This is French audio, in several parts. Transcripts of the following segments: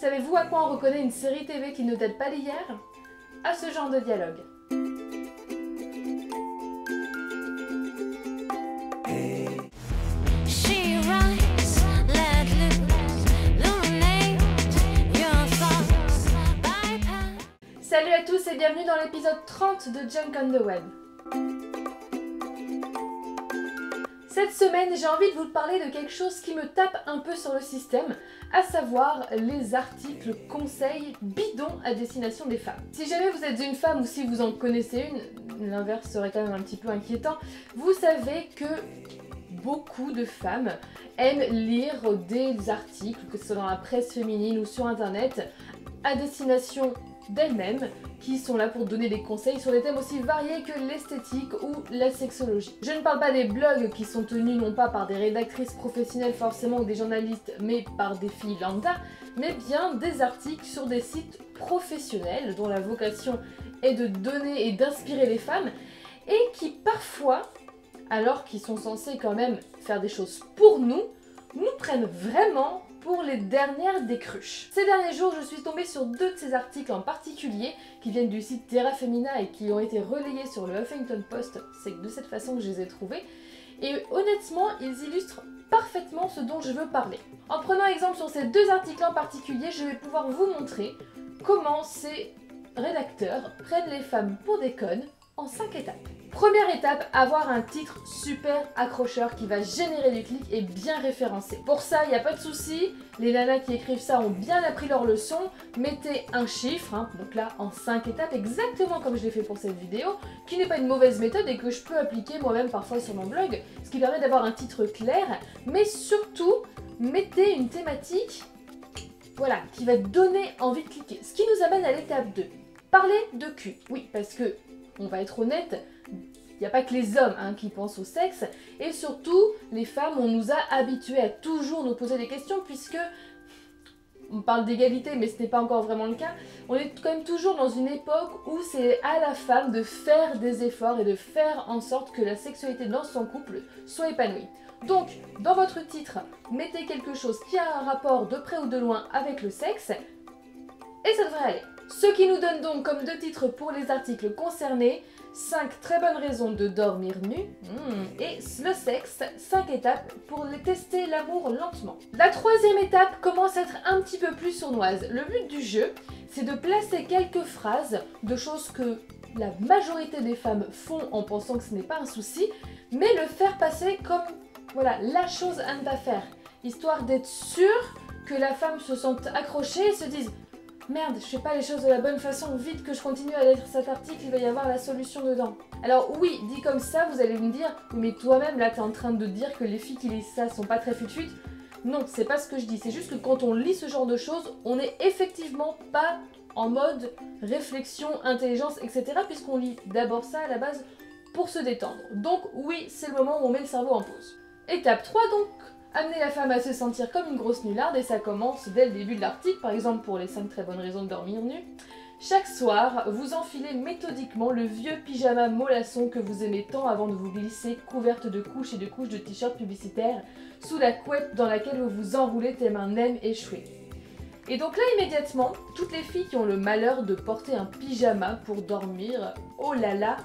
Savez-vous à quoi on reconnaît une série TV qui ne date pas d'hier? À ce genre de dialogue. Salut à tous et bienvenue dans l'épisode 30 de Junk on the Web. Cette semaine, j'ai envie de vous parler de quelque chose qui me tape un peu sur le système, à savoir les articles conseils bidons à destination des femmes. Si jamais vous êtes une femme ou si vous en connaissez une, l'inverse serait quand même un petit peu inquiétant, vous savez que beaucoup de femmes aiment lire des articles, que ce soit dans la presse féminine ou sur internet, à destination d'elles-mêmes, qui sont là pour donner des conseils sur des thèmes aussi variés que l'esthétique ou la sexologie. Je ne parle pas des blogs qui sont tenus non pas par des rédactrices professionnelles forcément ou des journalistes, mais par des filles lambda, mais bien des articles sur des sites professionnels dont la vocation est de donner et d'inspirer les femmes et qui parfois, alors qu'ils sont censés quand même faire des choses pour nous prennent vraiment pour les dernières des cruches. Ces derniers jours, je suis tombée sur deux de ces articles en particulier qui viennent du site Terra Femina et qui ont été relayés sur le Huffington Post. C'est de cette façon que je les ai trouvés. Et honnêtement, ils illustrent parfaitement ce dont je veux parler. En prenant exemple sur ces deux articles en particulier, je vais pouvoir vous montrer comment ces rédacteurs prennent les femmes pour des connes en 5 étapes. Première étape, avoir un titre super accrocheur qui va générer du clic et bien référencé. Pour ça, il n'y a pas de souci, les nanas qui écrivent ça ont bien appris leur leçon. Mettez un chiffre, donc là en 5 étapes, exactement comme je l'ai fait pour cette vidéo, qui n'est pas une mauvaise méthode et que je peux appliquer moi-même parfois sur mon blog, ce qui permet d'avoir un titre clair, mais surtout, mettez une thématique voilà, qui va donner envie de cliquer. Ce qui nous amène à l'étape 2. Parler de cul. Oui, parce que, on va être honnête, il n'y a pas que les hommes qui pensent au sexe, et surtout, les femmes, on nous a habitués à toujours nous poser des questions, puisque, on parle d'égalité, mais ce n'est pas encore vraiment le cas, on est quand même toujours dans une époque où c'est à la femme de faire des efforts et de faire en sorte que la sexualité dans son couple soit épanouie. Donc, dans votre titre, mettez quelque chose qui a un rapport de près ou de loin avec le sexe, et ça devrait aller. Ce qui nous donne donc comme deux titres pour les articles concernés, 5 très bonnes raisons de dormir nu et le sexe, 5 étapes pour tester l'amour lentement. La troisième étape commence à être un petit peu plus sournoise. Le but du jeu, c'est de placer quelques phrases de choses que la majorité des femmes font en pensant que ce n'est pas un souci, mais le faire passer comme voilà, la chose à ne pas faire, histoire d'être sûr que la femme se sente accrochée et se dise merde, je fais pas les choses de la bonne façon, vite que je continue à lire cet article, il va y avoir la solution dedans. Alors oui, dit comme ça, vous allez me dire, mais toi-même là t'es en train de dire que les filles qui lisent ça sont pas très fut-fut. Non, c'est pas ce que je dis, c'est juste que quand on lit ce genre de choses, on n'est effectivement pas en mode réflexion, intelligence, etc. puisqu'on lit d'abord ça à la base pour se détendre. Donc oui, c'est le moment où on met le cerveau en pause. Étape 3 donc. Amener la femme à se sentir comme une grosse nullarde et ça commence dès le début de l'article, par exemple pour les 5 très bonnes raisons de dormir nu. Chaque soir, vous enfilez méthodiquement le vieux pyjama mollasson que vous aimez tant avant de vous glisser couverte de couches et de couches de t-shirts publicitaires sous la couette dans laquelle vous vous enroulez tel un nem échoué. Et donc là immédiatement, toutes les filles qui ont le malheur de porter un pyjama pour dormir, oh là là,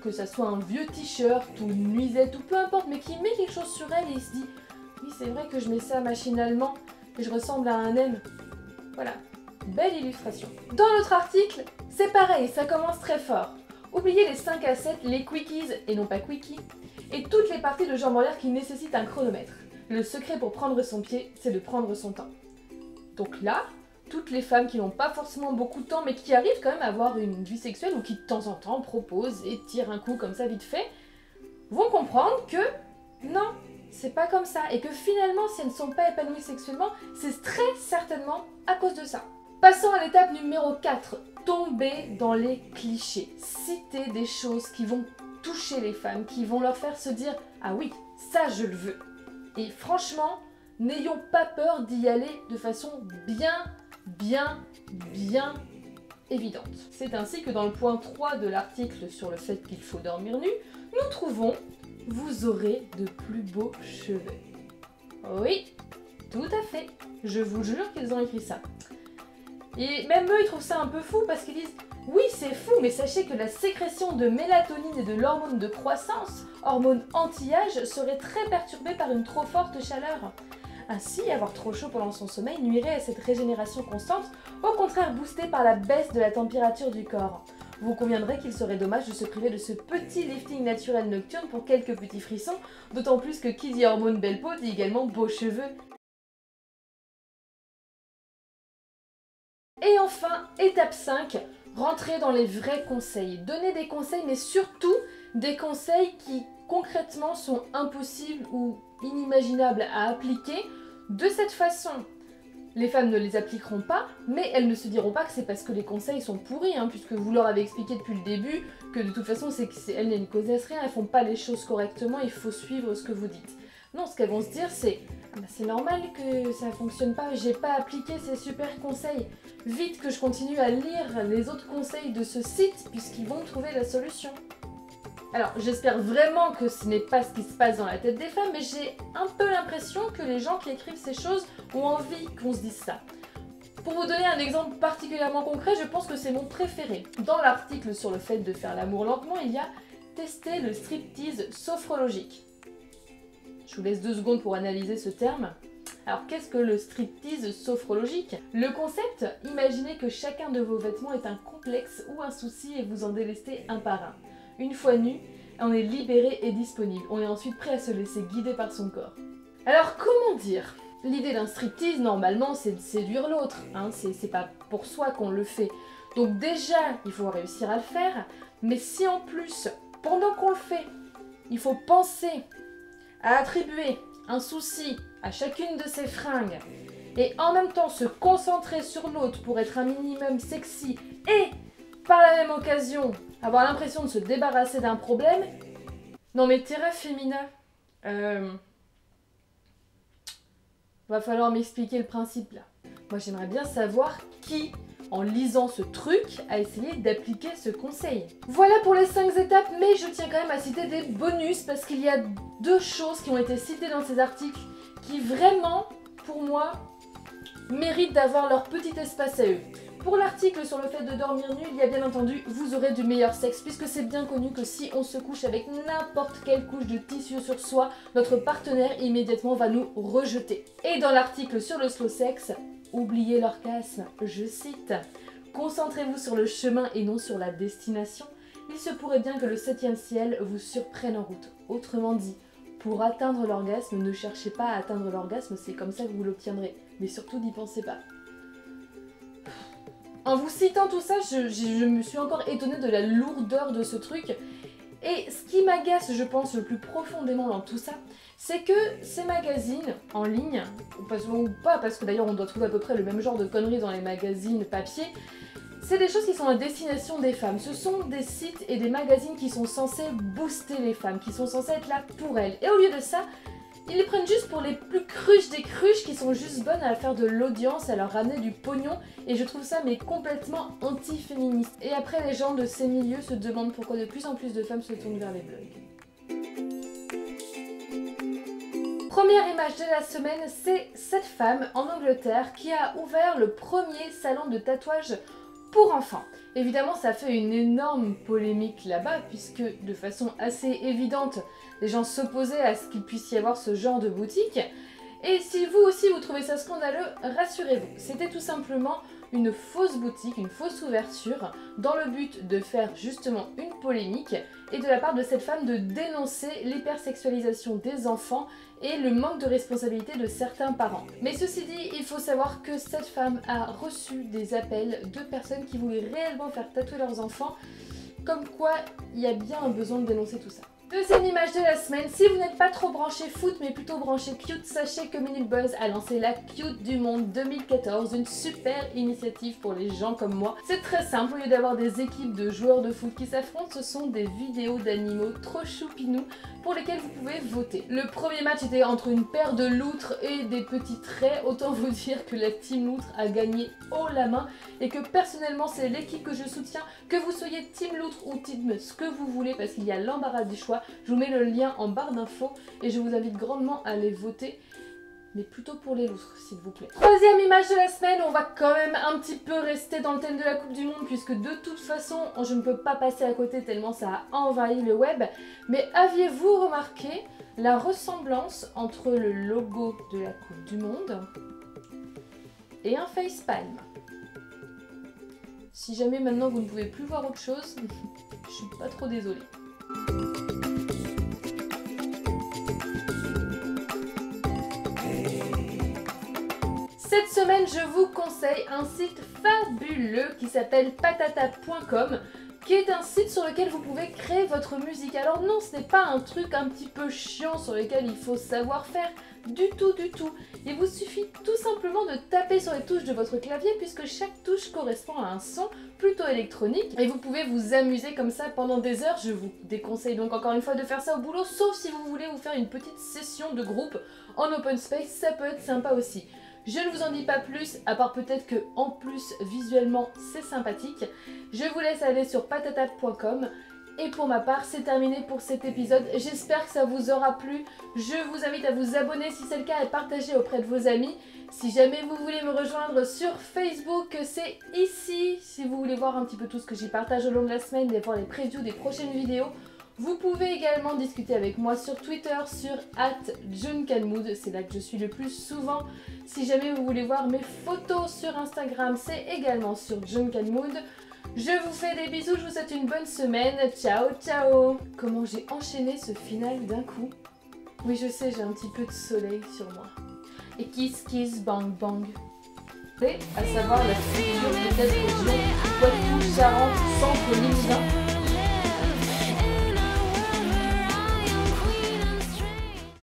que ça soit un vieux t-shirt ou une nuisette ou peu importe, mais qui met quelque chose sur elle et il se dit oui, c'est vrai que je mets ça machinalement et je ressemble à un M. Voilà, belle illustration. Dans notre article, c'est pareil, ça commence très fort. Oubliez les 5 à 7, les quickies et non pas quickies, et toutes les parties de jambes en l'air qui nécessitent un chronomètre. Le secret pour prendre son pied, c'est de prendre son temps. Donc là, toutes les femmes qui n'ont pas forcément beaucoup de temps mais qui arrivent quand même à avoir une vie sexuelle ou qui de temps en temps proposent et tirent un coup comme ça vite fait, vont comprendre que non, c'est pas comme ça, et que finalement, si elles ne sont pas épanouies sexuellement, c'est très certainement à cause de ça. Passons à l'étape numéro 4, tomber dans les clichés. Citer des choses qui vont toucher les femmes, qui vont leur faire se dire « Ah oui, ça je le veux ». Et franchement, n'ayons pas peur d'y aller de façon bien évidente. C'est ainsi que dans le point 3 de l'article sur le fait qu'il faut dormir nu, nous trouvons vous aurez de plus beaux cheveux. Oui, tout à fait. Je vous jure qu'ils ont écrit ça. Et même eux, ils trouvent ça un peu fou parce qu'ils disent « Oui, c'est fou, mais sachez que la sécrétion de mélatonine et de l'hormone de croissance, hormone anti-âge, serait très perturbée par une trop forte chaleur. Ainsi, avoir trop chaud pendant son sommeil nuirait à cette régénération constante, au contraire boostée par la baisse de la température du corps. Vous conviendrez qu'il serait dommage de se priver de ce petit lifting naturel nocturne pour quelques petits frissons, d'autant plus que qui dit hormone belle peau dit également beaux cheveux. » Et enfin, étape 5, rentrer dans les vrais conseils. Donner des conseils, mais surtout des conseils qui concrètement sont impossibles ou inimaginables à appliquer. De cette façon, les femmes ne les appliqueront pas, mais elles ne se diront pas que c'est parce que les conseils sont pourris, puisque vous leur avez expliqué depuis le début que de toute façon, elles ne connaissent rien, elles font pas les choses correctement, il faut suivre ce que vous dites. Non, ce qu'elles vont se dire, c'est c'est normal que ça fonctionne pas, j'ai pas appliqué ces super conseils. Vite que je continue à lire les autres conseils de ce site, puisqu'ils vont trouver la solution. Alors, j'espère vraiment que ce n'est pas ce qui se passe dans la tête des femmes, mais j'ai un peu l'impression que les gens qui écrivent ces choses ont envie qu'on se dise ça. Pour vous donner un exemple particulièrement concret, je pense que c'est mon préféré. Dans l'article sur le fait de faire l'amour lentement, il y a « Tester le striptease sophrologique ». Je vous laisse 2 secondes pour analyser ce terme. Alors, qu'est-ce que le striptease sophrologique? Le concept, imaginez que chacun de vos vêtements est un complexe ou un souci et vous en délestez un par un. Une fois nu, on est libéré et disponible. On est ensuite prêt à se laisser guider par son corps. Alors comment dire? L'idée d'un striptease, normalement, c'est de séduire l'autre. C'est pas pour soi qu'on le fait. Donc déjà, il faut réussir à le faire. Mais si en plus, pendant qu'on le fait, il faut penser à attribuer un souci à chacune de ses fringues et en même temps se concentrer sur l'autre pour être un minimum sexy et par la même occasion avoir l'impression de se débarrasser d'un problème. Non mais Terra Femina, va falloir m'expliquer le principe là. Moi j'aimerais bien savoir qui, en lisant ce truc, a essayé d'appliquer ce conseil. Voilà pour les 5 étapes, mais je tiens quand même à citer des bonus parce qu'il y a 2 choses qui ont été citées dans ces articles qui vraiment, pour moi, méritent d'avoir leur petit espace à eux. Pour l'article sur le fait de dormir nu, il y a bien entendu, vous aurez du meilleur sexe, puisque c'est bien connu que si on se couche avec n'importe quelle couche de tissu sur soi, notre partenaire immédiatement va nous rejeter. Et dans l'article sur le slow sex, oubliez l'orgasme, je cite, « Concentrez-vous sur le chemin et non sur la destination. Il se pourrait bien que le 7e ciel vous surprenne en route. » Autrement dit, pour atteindre l'orgasme, ne cherchez pas à atteindre l'orgasme, c'est comme ça que vous l'obtiendrez. Mais surtout, n'y pensez pas. En vous citant tout ça, je me suis encore étonnée de la lourdeur de ce truc. Et ce qui m'agace, je pense, le plus profondément dans tout ça, c'est que ces magazines en ligne, ou pas, parce que d'ailleurs on doit trouver à peu près le même genre de conneries dans les magazines papier, c'est des choses qui sont à destination des femmes. Ce sont des sites et des magazines qui sont censés booster les femmes, qui sont censés être là pour elles. Et au lieu de ça, ils les prennent juste pour les plus cruches des cruches qui sont juste bonnes à faire de l'audience, à leur ramener du pognon. Et je trouve ça mais complètement anti-féministe. Et après, les gens de ces milieux se demandent pourquoi de plus en plus de femmes se tournent vers les blogs. Première image de la semaine, c'est cette femme en Angleterre qui a ouvert le premier salon de tatouage pour enfants. Évidemment, ça fait une énorme polémique là-bas, puisque de façon assez évidente, les gens s'opposaient à ce qu'il puisse y avoir ce genre de boutique. Et si vous aussi vous trouvez ça scandaleux, rassurez-vous, c'était tout simplement une fausse boutique, une fausse ouverture, dans le but de faire justement une polémique, et de la part de cette femme de dénoncer l'hypersexualisation des enfants et le manque de responsabilité de certains parents. Mais ceci dit, il faut savoir que cette femme a reçu des appels de personnes qui voulaient réellement faire tatouer leurs enfants, comme quoi il y a bien un besoin de dénoncer tout ça. Deuxième image de la semaine, si vous n'êtes pas trop branché foot mais plutôt branché cute, sachez que Minute Buzz a lancé la Cute du Monde 2014, une super initiative pour les gens comme moi. C'est très simple, au lieu d'avoir des équipes de joueurs de foot qui s'affrontent, ce sont des vidéos d'animaux trop choupinous pour lesquels vous pouvez voter. Le premier match était entre une paire de loutres et des petits traits, autant vous dire que la team loutre a gagné haut la main et que personnellement c'est l'équipe que je soutiens, que vous soyez team loutre ou team ce que vous voulez parce qu'il y a l'embarras du choix. Je vous mets le lien en barre d'infos et je vous invite grandement à aller voter. mais plutôt pour les loutres, s'il vous plaît. Troisième image de la semaine, on va quand même un petit peu rester dans le thème de la Coupe du Monde, puisque de toute façon, je ne peux pas passer à côté tellement ça a envahi le web. Mais aviez-vous remarqué la ressemblance entre le logo de la Coupe du Monde et un facepalm? Si jamais maintenant vous ne pouvez plus voir autre chose, je suis pas trop désolée. Cette semaine, je vous conseille un site fabuleux qui s'appelle patata.com, qui est un site sur lequel vous pouvez créer votre musique. Alors non, ce n'est pas un truc un petit peu chiant sur lequel il faut savoir faire du tout. Il vous suffit tout simplement de taper sur les touches de votre clavier, puisque chaque touche correspond à un son plutôt électronique, et vous pouvez vous amuser comme ça pendant des heures. Je vous déconseille donc encore une fois de faire ça au boulot, sauf si vous voulez vous faire une petite session de groupe en open space, ça peut être sympa aussi. Je ne vous en dis pas plus, à part peut-être que en plus visuellement c'est sympathique. Je vous laisse aller sur patata.com. Et pour ma part, c'est terminé pour cet épisode. J'espère que ça vous aura plu. Je vous invite à vous abonner si c'est le cas et partager auprès de vos amis. Si jamais vous voulez me rejoindre sur Facebook, c'est ici. Si vous voulez voir un petit peu tout ce que j'y partage au long de la semaine et voir les previews des prochaines vidéos. Vous pouvez également discuter avec moi sur Twitter, sur @juncanmood, c'est là que je suis le plus souvent. Si jamais vous voulez voir mes photos sur Instagram, c'est également sur juncanmood. Je vous fais des bisous, je vous souhaite une bonne semaine, ciao ciao. Comment j'ai enchaîné ce final d'un coup. Oui je sais, j'ai un petit peu de soleil sur moi. Et kiss kiss bang bang. C'est à savoir la figure peut-être du Poitou, Charentes, Centre, Limousin.